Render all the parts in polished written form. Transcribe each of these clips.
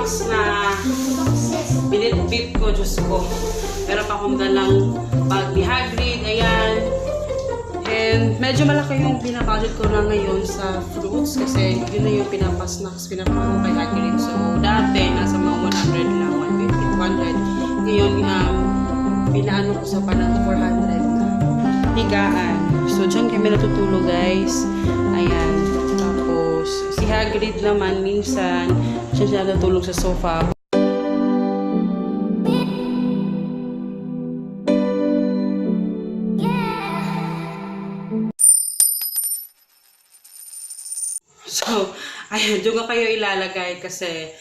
box na binitbit ko, Diyos ko. Meron pa akong dalang bag ni Hagrid, ayan. And medyo malaki yung pinabudget ko na ngayon sa fruits kasi yun na yung pinapasnacks, pinapano kay Hagrid. So, dati, nasa mga 100 lang, 150, 200. Ngayon, pinaano ko sa parang 400 na higaan. So, dyan kami natutulog, guys. Ayan. Tapos, si Hagrid naman, minsan, siya natutulog sa sofa. So, ayan, doon ka kayo ilalagay kasi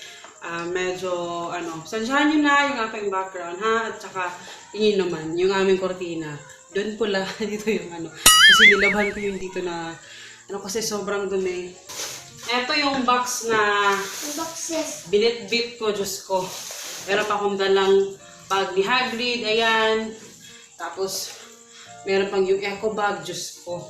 medyo, sansyahan nyo na yung aking background, ha? At saka, yun naman, yung aming kortina. Doon pula, dito yung kasi nilabhan ko yung dito na, kasi sobrang dumi. Ito yung box na binitbit ko, Diyos ko. Meron pa akong dalang bag ni Hagrid, ayan. Tapos, meron pang yung eco bag, Diyos ko.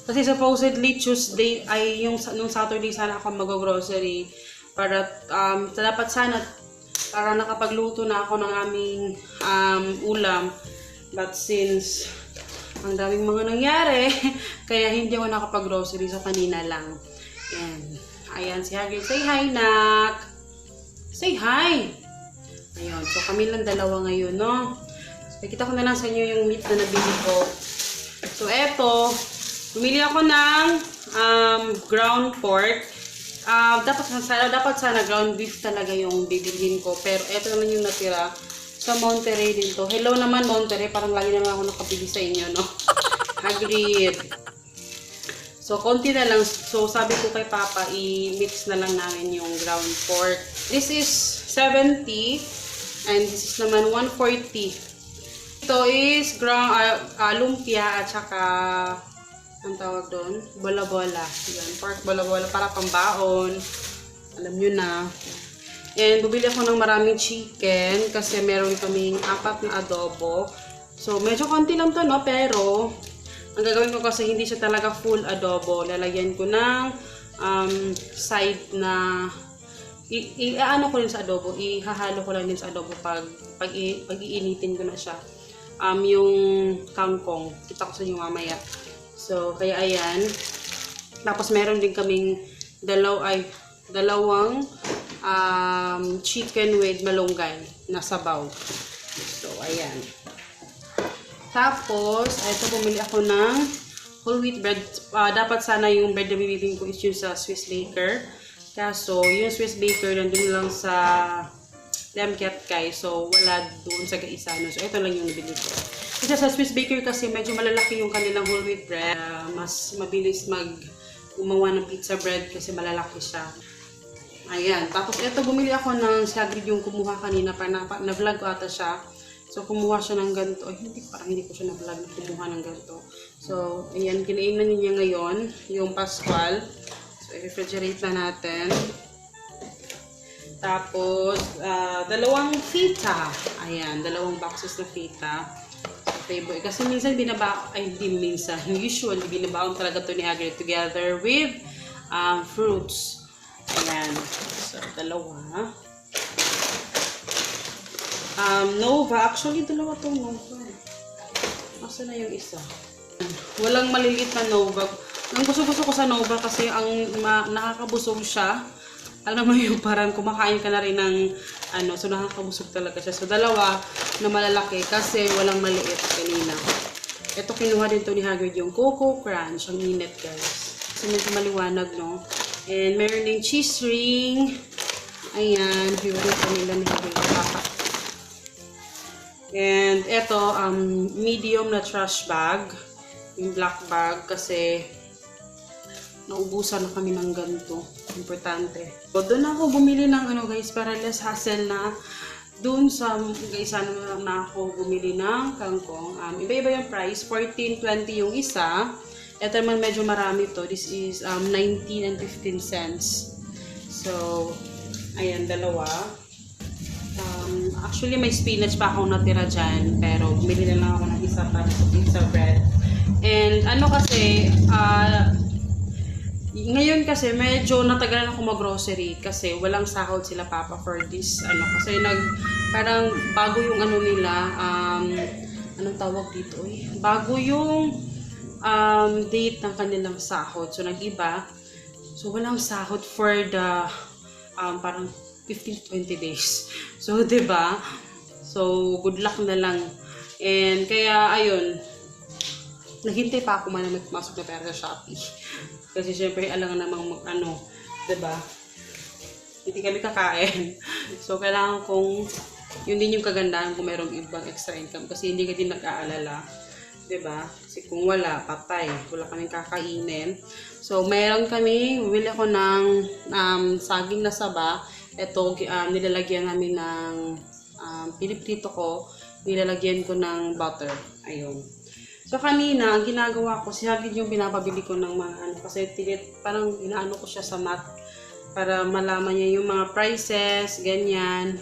Kasi supposedly Tuesday ay nung Saturday sana ako mag-grocery para dapat sana para nakapagluto na ako ng aming ulam, but since ang daming mga nangyari kaya hindi ako nakapag-grocery, so kanina lang. Ayan si Hagrid, say hi nak, say hi. Ayun, so kami lang dalawa ngayon, no? So, kita ko na lang sa inyo yung meat na nabili ko. So eto, bumili ako ng ground pork. Dapat sana ground beef talaga yung bibilhin ko. Pero eto naman yung natira sa Monterey din to. Hello naman Monterey, parang lagi naman ako nakabili sa inyo, no? Hagrid. So, konti na lang. So, sabi ko kay Papa, i-mix na lang namin yung ground pork. This is 70 and this is naman 140. Ito is lumpia at saka ang tawag doon, bola-bola. Yan, pork bola-bola para pambaon. Alam nyo na. And bumili ako ng maraming chicken kasi meron kaming 4 na adobo. So, medyo konti lang to, no? Pero, ang gagawin ko kasi hindi siya talaga full adobo. Lalagyan ko ng side na i-ano ko rin sa adobo. Ihahalo ko lang din sa adobo pag iinitin ko na siya. Yung kangkong. Kita ko sa inyo mamaya. So, kaya ayan. Tapos, meron din kaming dalawang chicken with malunggay na sabaw. So, ayan. Tapos, ito, bumili ako ng whole wheat bread. Dapat sana yung bread na bibili ko is yung sa Swiss Baker. Kaso, yung Swiss Baker nandun lang sa Lemket Kai. So, wala doon sa Gaisano. So, ito lang yung nabili ko. Kasi sa Swiss Baker kasi medyo malalaki yung kanilang whole wheat bread. Mas mabilis gumawa ng pizza bread kasi malalaki siya. Ayan. Tapos ito, bumili ako ng si Hagrid yung kumuha kanina. Na-vlog ko ata siya. So, kumuha siya ng ganito. Ay, hindi ko siya na-vlog na kumuha ng ganito. So, ayan. Kinainan niya ngayon yung Pascual. So, i-refrigerate na natin. Tapos, dalawang feta. Ayan. Dalawang boxes na feta. Favorite. Kasi minsan usually binabaon talaga to ni Hagrid together with fruits. Ayan. So, dalawa. Nova. Actually, dalawa to Nova. Asa na yung isa? Walang maliliit na Nova. Ang gusto-gusto ko sa Nova kasi ang nakakabusog siya. Alam mo yung parang kumakain ka na rin ng so nakakabusog talaga siya. So, dalawa na malalaki kasi walang maliit kanina. Ito, kinuha din to ni Hagrid yung Coco Crunch. Ang init, guys. Kasi medyo maliwanag, no? And meron din cheese ring. Ayan, favorite pa nila ni Hagrid. And ito, medium na trash bag. Yung black bag kasi naubusan na kami ng ganito. Importante. So, doon ako bumili ng guys, para less hassle na doon sa guys, na ako bumili ng kangkong. Iba-iba yung price. 14.20 yung isa. Ito naman medyo marami to. This is 19 and 15 cents. So, ayan, dalawa. Actually, may spinach pa akong natira dyan. Pero, bumili na lang ako ng isa para sa pizza bread. And, kasi, Ngayon kasi medyo natagalan ako mag-grocery kasi walang sahod sila papa for this kasi parang bago yung nila anong tawag dito bago yung date ng kanilang sahod. So nag-iba. So walang sahod for the parang 15 to 20 days. So 'di ba? So good luck na lang. And kaya ayun, naghintay pa ako man na magmasok na pera sa Shopee. Kasi syempre alam nga namang 'di ba? Hindi kami kakain. So kailangan kong yun din yung kagandahan kung mayroong ibang extra income kasi hindi ka din nag-aalala. 'Di ba? Kasi kung wala, patay. Wala kaming kakainin. So meron kami, bumili ako ng saging na saba. Ito nilalagyan namin ng piniprito ko, nilalagyan ko ng butter. Ayun. So kanina, ang ginagawa ko, si Hagrid yung pinapabili ko ng mga kasi parang inaano ko siya sa mat para malaman niya yung mga prices, ganyan.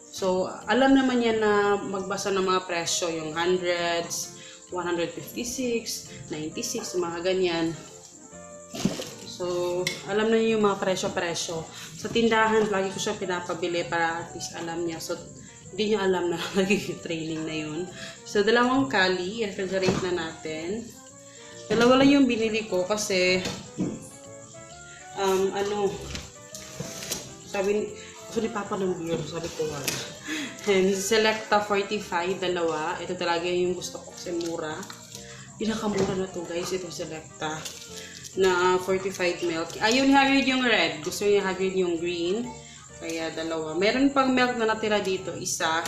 So, alam naman niya na magbasa ng mga presyo, yung hundreds, 156, 96, mga ganyan. So, alam na niya yung mga presyo-presyo. Sa tindahan, lagi ko siya pinapabili para at least alam niya. So, hindi niya alam na nagiging training na yun. So, dalawang kali, refrigerate na natin. Dalawa lang yung binili ko kasi, gusto ni Papa ng beer, sabi ko wala. And Selecta 45, dalawa. Ito talaga yung gusto ko kasi mura. Pinakamura na to guys, ito Selecta. Na 45 milk. Ayaw ni Hagrid yung red. Gusto niya Hagrid yung green. Kaya dalawa. Meron pang milk na natira dito, isa.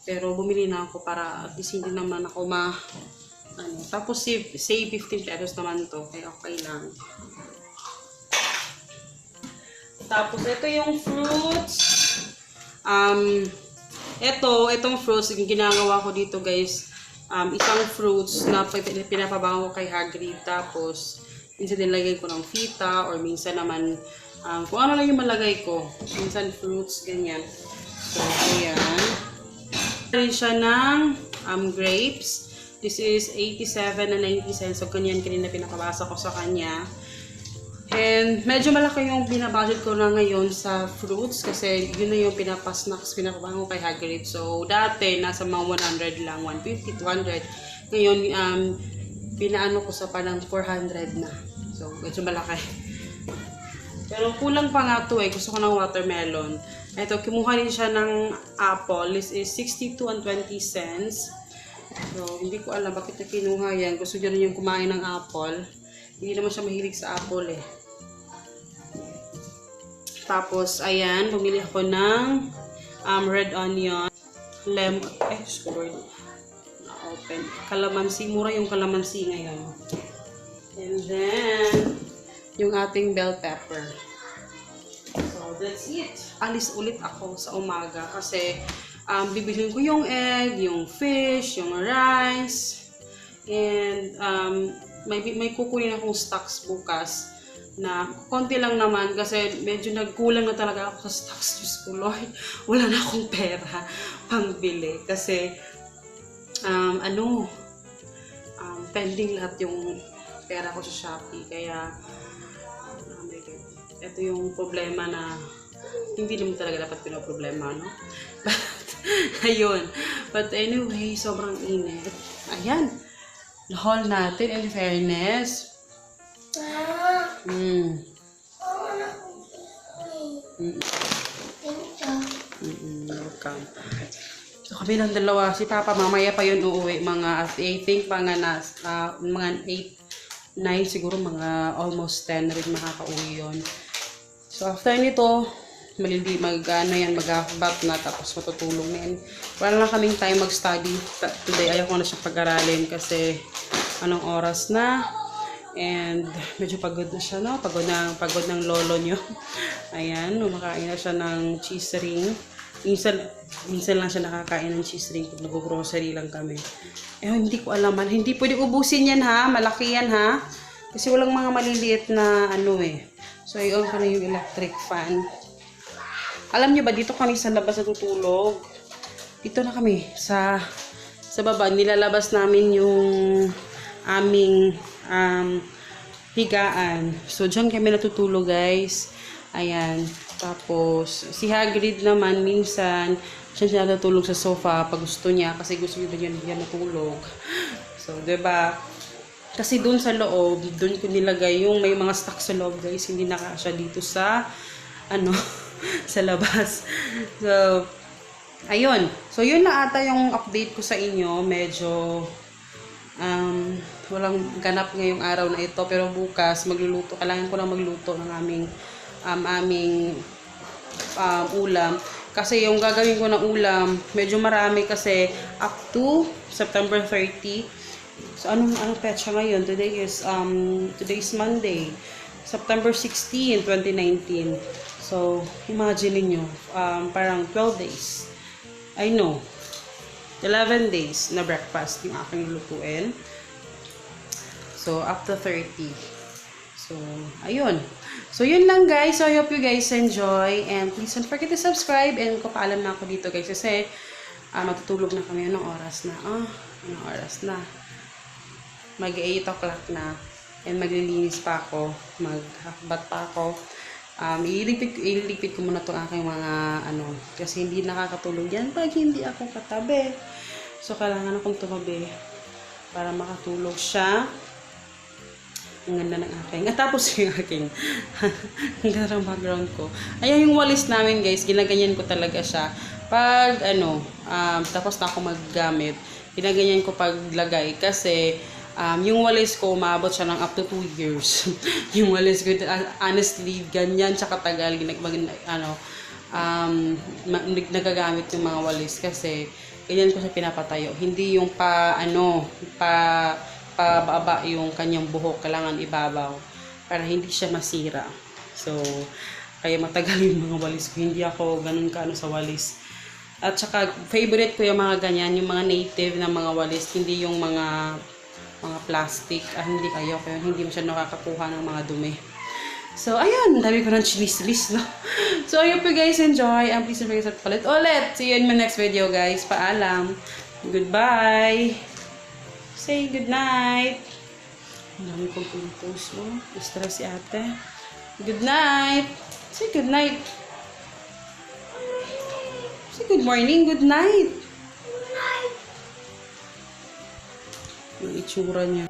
Pero bumili na ako para at least hindi naman ako tapos save 15 pesos naman to. Kaya okay lang. Tapos ito yung fruits. Itong fruits, yung ginagawa ko dito guys, isang fruits na pinapabango ko kay Hagrid. Tapos, minsan nilagay ko ng fita or minsan naman, kung ano lang yung malagay ko. Minsan fruits, ganyan. So, ayan. Rin siya ng grapes. This is 87 na 90 cents. So, ganyan kanina pinakabasa ko sa kanya. And medyo malaki yung binabudget ko na ngayon sa fruits kasi yun na yung pinapasnacks, pinapabango kay Hagrid. So, dati nasa mga 100 lang, 150, 200. Ngayon, pinaano ko sa parang 400 na. So, medyo malaki. Pero kulang pa nga to gusto ko ng watermelon. Ito, kimuha rin siya ng apple. This is 62 and 20 cents. So, hindi ko alam bakit na kinuha yan. Gusto niya rin yung kumain ng apple. Hindi naman siya mahilig sa apple Tapos, ayan, bumili ako ng red onion, lemon, na-open. Kalamansi, mura yung kalamansi ngayon. And then, yung ating bell pepper. So, that's it. Alis ulit ako sa umaga kasi bibilhin ko yung egg, yung fish, yung rice, and may kukunin akong stocks bukas na konti lang naman kasi medyo nagkulang na talaga ako sa stocks. Diyos ko, Lord, wala na akong pera pangbili kasi pending lahat yung pera ko sa Shopee. Kaya ito yung problema na hindi naman talaga dapat pinoproblema, no? But, ayun. But anyway, sobrang init. Ayan. Na-haul natin in fairness. Welcome. So kami lang dalawa. Si Papa mamaya pa yun uuwi. I think mga 8, 9 siguro, mga almost 10 rin makakauwi yun. So after nito, mag-bath na tapos matutulong na yan. Wala lang kaming time mag-study. Today ayaw ko na siya pag-aralin kasi anong oras na. And medyo pagod na siya, no? Pagod ng lolo nyo. Ayan, kumakain na siya ng cheese ring. Minsan lang siya nakakain ng cheese ring pag nag-grocery lang kami. Hindi ko alam. Hindi pwede ubusin yan, ha? Malaki yan, ha? Kasi walang mga maliliit na So, i-on ko na yung electric fan. Alam nyo ba, dito kami sa labas natutulog. Dito na kami. Sa baba, nilalabas namin yung aming higaan. So, dyan kami natutulog, guys. Ayan. Tapos, si Hagrid naman, minsan, siya natutulog sa sofa pag gusto niya. Kasi gusto niya yan natulog. So, diba? Kasi dun sa loob, dun ko nilagay yung may mga stock sa loob, guys. Hindi nakasya dito sa, sa labas. So, ayun. So, yun na ata yung update ko sa inyo. Medyo, walang ganap ngayong araw na ito. Pero bukas, magluluto. Kailangan ko lang magluto ng aming ulam. Kasi yung gagawin ko ng ulam, medyo marami kasi up to September 30. So, anong petsa ngayon? Today is Monday. September 16, 2019. So, imagine niyo parang 12 days. I know. 11 days na breakfast yung aking lutuin. So, up to 30. So, ayun. So, yun lang guys. So, I hope you guys enjoy. And please don't forget to subscribe. And papaalam na ako dito guys. Kasi, matutulog na kami. Anong oras na? Anong oras na? Mag-8 o'clock na. And maglilinis pa ako. Maghakbat pa ako. Iligpit ko muna itong aking mga kasi hindi nakakatulog yan pag hindi ako katabi. So, kailangan akong tumabi para makatulog siya. Ang ganda ng aking. At tapos yung aking. Ang ganda ng background ko. Ayan yung walis namin guys. Ginaganyan ko talaga siya. Pag tapos na ako maggamit. Ginaganyan ko paglagay kasi yung walis ko, umabot siya ng up to 2 years. Yung walis ko, honestly, ganyan siya katagal. Nagagamit yung mga walis kasi ganyan ko siya pinapatayo. Hindi yung pababa yung kanyang buhok. Kailangan ibabaw para hindi siya masira. So, kaya matagal yung mga walis ko. Hindi ako ganun sa walis. At saka, favorite ko yung mga ganyan, yung mga native na mga walis. Hindi yung mga plastic, hindi kayo hindi mo siya nakakakuha ng mga dumi. So, ayun, dami ko ng chinis, no? So, I hope you guys enjoy, and please don't forget to palit ulit. See you in my next video, guys. Paalam. Goodbye. Say good night. Ang dami kong pinupost, no? Stress si ate. Good night. Say good night. Say good morning, good night. Yung itsura niya.